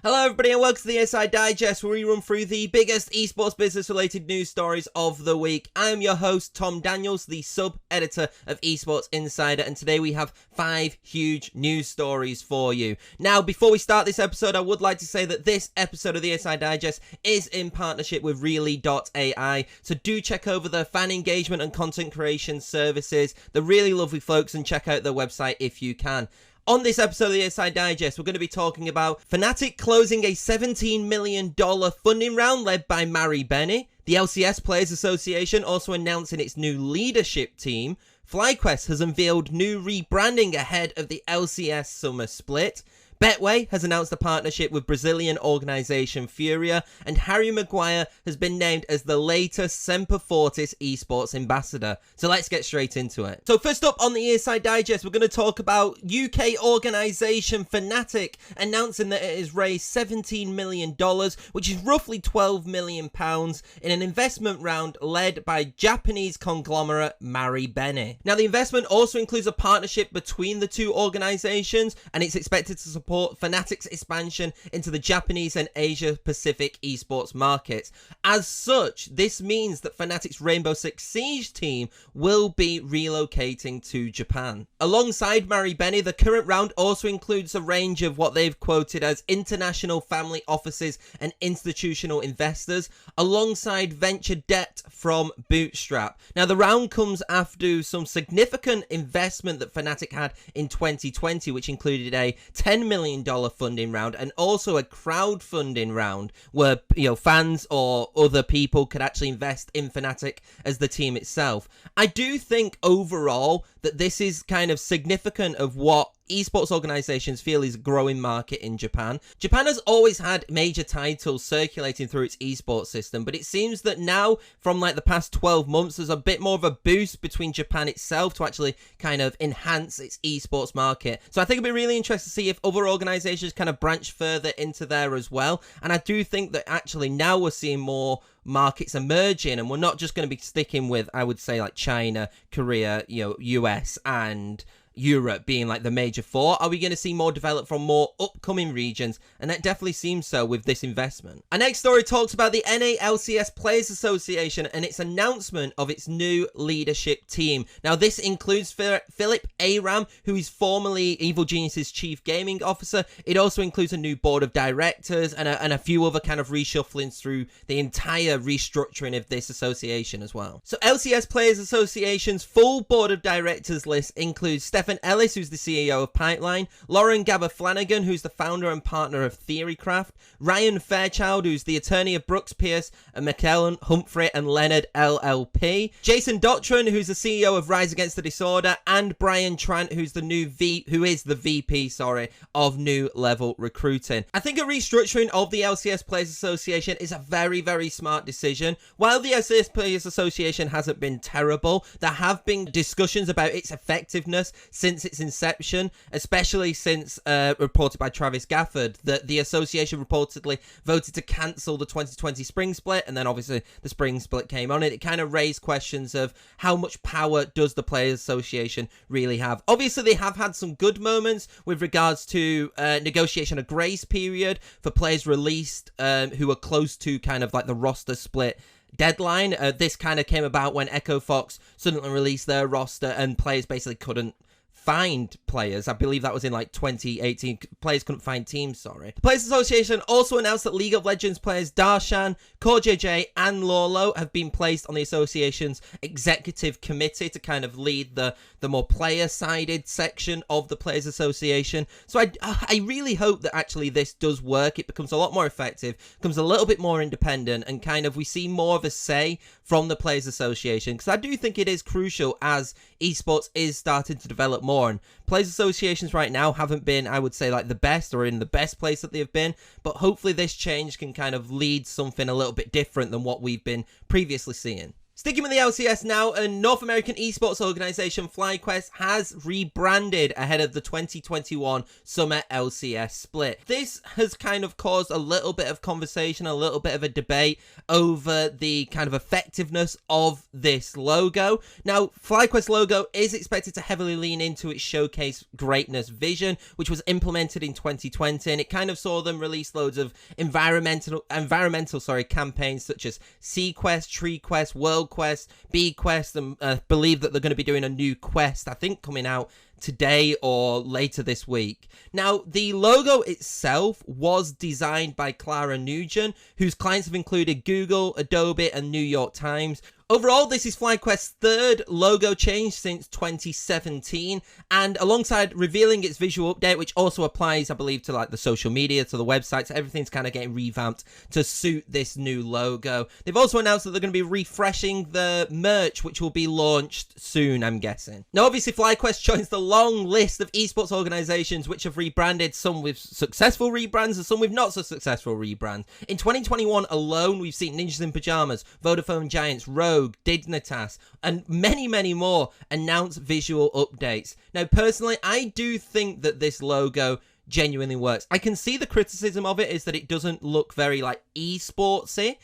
Hello everybody and welcome to the ESI Digest, where we run through the biggest esports business related news stories of the week. I'm your host Tom Daniels, the sub-editor of Esports Insider, and today we have 5 huge news stories for you. Now, before we start this episode, I would like to say that this episode of the ESI Digest is in partnership with Really.ai, so do check over their fan engagement and content creation services. They're really lovely folks, and check out their website if you can. On this episode of the ESI Digest, we're going to be talking about Fnatic closing a $17 million funding round led by Mari Benny, the LCS Players Association also announcing its new leadership team, FlyQuest has unveiled new rebranding ahead of the LCS summer split, Betway has announced a partnership with Brazilian organisation FURIA, and Harry Magquire has been named as the latest Semper Fortis Esports ambassador. So let's get straight into it. So first up on the ESI Digest, we're going to talk about UK organisation Fnatic announcing that it has raised $17 million, which is roughly £12 million, in an investment round led by Japanese conglomerate Mari Benny. Now, the investment also includes a partnership between the two organisations, and it's expected to support Fnatic's expansion into the Japanese and Asia Pacific esports markets. As such, this means that Fnatic's Rainbow Six Siege team will be relocating to Japan. Alongside Mari Benny, the current round also includes a range of what they've quoted as international family offices and institutional investors, alongside venture debt from Bootstrap. Now, the round comes after some significant investment that Fnatic had in 2020, which included a $10 million funding round and also a crowdfunding round where, fans or other people could actually invest in Fnatic as the team itself. I do think overall that this is kind of significant of what esports organizations feel is a growing market in Japan. Japan has always had major titles circulating through its esports system, but it seems that now, from like the past 12 months, there's a bit more of a boost between Japan itself to actually kind of enhance its esports market. So I think it'd be really interesting to see if other organizations kind of branch further into there as well. And I do think that actually now we're seeing more markets emerging, and we're not just going to be sticking with, I would say, like China, Korea, US and Europe being like the major 4. Are we going to see more develop from more upcoming regions? And that definitely seems so with this investment. Our next story talks about the LCS Players Association and its announcement of its new leadership team. Now, this includes Philip Aram, who is formerly Evil Genius's chief gaming officer. It also includes a new board of directors and a few other kind of reshufflings through the entire restructuring of this association as well. So LCS Players Association's full board of directors list includes Stephen Ellis, who's the CEO of Pipeline, Lauren Gabber Flanagan, who's the founder and partner of Theorycraft, Ryan Fairchild, who's the attorney of Brooks Pierce and McKellen, Humphrey and Leonard LLP, Jason Dottron, who's the CEO of Rise Against the Disorder, and Brian Trant, who's the VP of New Level Recruiting. I think a restructuring of the LCS Players Association is a very, very smart decision. While the LCS Players Association hasn't been terrible, there have been discussions about its effectiveness since its inception, especially since reported by Travis Gafford that the association reportedly voted to cancel the 2020 spring split, and then obviously the spring split came on, and it kind of raised questions of how much power does the Players Association really have. Obviously, they have had some good moments with regards to negotiation of grace period for players released who are close to kind of like the roster split deadline. This kind of came about when Echo Fox suddenly released their roster and players basically couldn't find players. I believe that was in like 2018. Players couldn't find teams, The Players Association also announced that League of Legends players Darshan, CoreJJ and Lolo have been placed on the association's executive committee to kind of lead the more player-sided section of the Players Association. So I really hope that actually this does work. It becomes a lot more effective, becomes a little bit more independent, and kind of we see more of a say from the Players Association, because I do think it is crucial as esports is starting to develop more. And Players Associations right now haven't been, I would say, like the best or in the best place that they've been, but hopefully this change can kind of lead something a little bit different than what we've been previously seeing. Sticking with the LCS now, a North American esports organization, FlyQuest, has rebranded ahead of the 2021 Summer LCS split. This has kind of caused a little bit of conversation, a little bit of a debate over the kind of effectiveness of this logo. Now, FlyQuest logo is expected to heavily lean into its showcase greatness vision, which was implemented in 2020, and it kind of saw them release loads of environmental campaigns such as SeaQuest, TreeQuest, WorldQuest, BQuest, and believe that they're going to be doing a new quest, I think, coming out today or later this week. Now, the logo itself was designed by Clara Nugent, whose clients have included Google, Adobe, and New York Times. Overall, this is FlyQuest's third logo change since 2017, and alongside revealing its visual update, which also applies, I believe, to like the social media, to the websites, everything's kind of getting revamped to suit this new logo. They've also announced that they're going to be refreshing the merch, which will be launched soon, I'm guessing. Now, obviously, FlyQuest joins the long list of esports organizations which have rebranded, some with successful rebrands and some with not so successful rebrands. In 2021 alone, we've seen Ninjas in Pajamas, Vodafone Giants, Rogue, Dignitas, and many, many more announce visual updates. Now, personally, I do think that this logo genuinely works. I can see the criticism of it is that it doesn't look very like esportsy,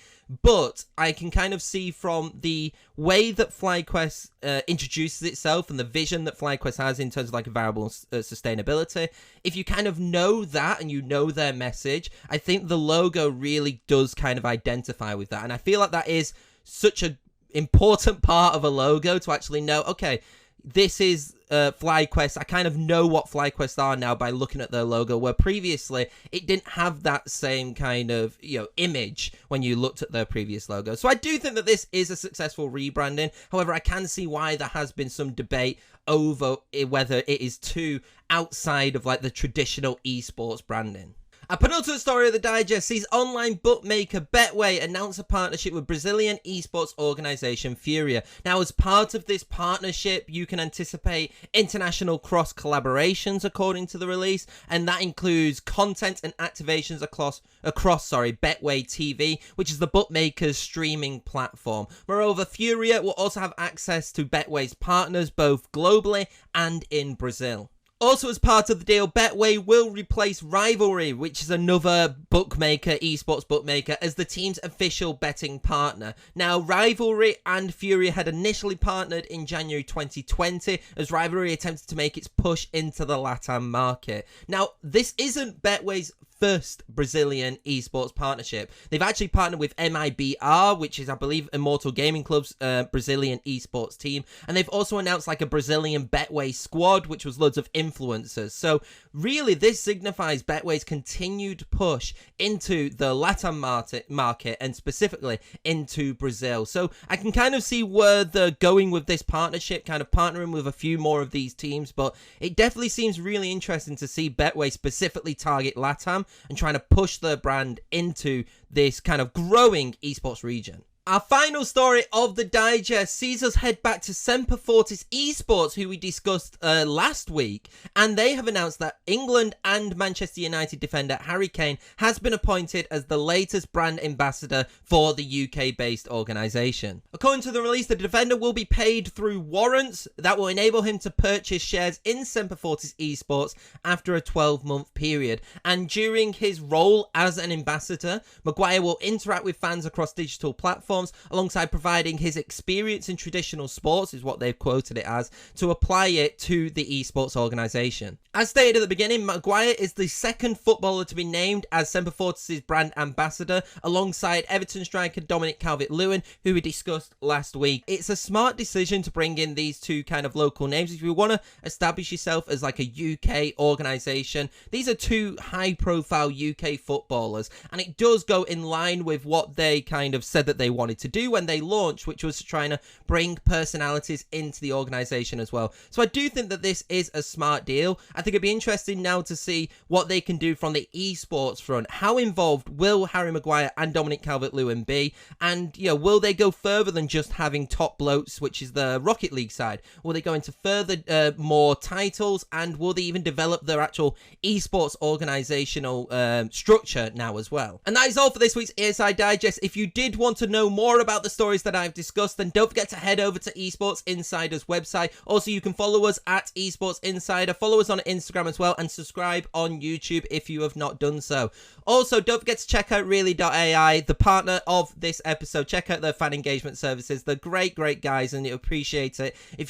but I can kind of see from the way that FlyQuest introduces itself and the vision that FlyQuest has in terms of like environmental sustainability, if you kind of know that and you know their message, I think the logo really does kind of identify with that. And I feel like that is such a important part of a logo to actually know, okay, this is FlyQuest. I kind of know what FlyQuest are now by looking at their logo, where previously it didn't have that same kind of, image when you looked at their previous logo. So I do think that this is a successful rebranding. However, I can see why there has been some debate over whether it is too outside of like the traditional esports branding. A penultimate story of the digest sees online bookmaker Betway announce a partnership with Brazilian esports organization FURIA. Now, as part of this partnership, you can anticipate international cross-collaborations, according to the release, and that includes content and activations across Betway TV, which is the bookmaker's streaming platform. Moreover, FURIA will also have access to Betway's partners, both globally and in Brazil. Also, as part of the deal, Betway will replace Rivalry, which is another bookmaker, esports bookmaker, as the team's official betting partner. Now, Rivalry and FURIA had initially partnered in January 2020, as Rivalry attempted to make its push into the LATAM market. Now, this isn't Betway's first Brazilian esports partnership. They've actually partnered with MIBR, which is, I believe, Immortal Gaming Club's Brazilian esports team, and they've also announced like a Brazilian Betway squad, which was loads of influencers. So really, this signifies Betway's continued push into the LATAM market and specifically into Brazil. So I can kind of see where they're going with this partnership, kind of partnering with a few more of these teams, but it definitely seems really interesting to see Betway specifically target LATAM and trying to push their brand into this kind of growing esports region. Our final story of the digest sees us head back to Semper Fortis Esports, who we discussed last week, and they have announced that England and Manchester United defender Harry Kane has been appointed as the latest brand ambassador for the UK-based organisation. According to the release, the defender will be paid through warrants that will enable him to purchase shares in Semper Fortis Esports after a 12-month period, and during his role as an ambassador, Magquire will interact with fans across digital platforms, alongside providing his experience in traditional sports, is what they've quoted it as, to apply it to the esports organisation. As stated at the beginning, Magquire is the second footballer to be named as Semper Fortis' brand ambassador, alongside Everton striker Dominic Calvert-Lewin, who we discussed last week. It's a smart decision to bring in these two kind of local names. If you want to establish yourself as like a UK organisation, these are two high-profile UK footballers, and it does go in line with what they kind of said that they wanted to do when they launched, which was trying to bring personalities into the organisation as well. So I do think that this is a smart deal. I think it'd be interesting now to see what they can do from the esports front. How involved will Harry Magquire and Dominic Calvert-Lewin be? And, will they go further than just having top blokes, which is the Rocket League side? Will they go into further more titles? And will they even develop their actual esports organisational structure now as well? And that is all for this week's ESI Digest. If you did want to know know more about the stories that I've discussed, then don't forget to head over to Esports Insider's website. Also, you can follow us at Esports Insider, follow us on Instagram as well, and subscribe on YouTube if you have not done so. Also, don't forget to check out Really.ai, the partner of this episode. Check out their fan engagement services. They're great guys, and you appreciate it. If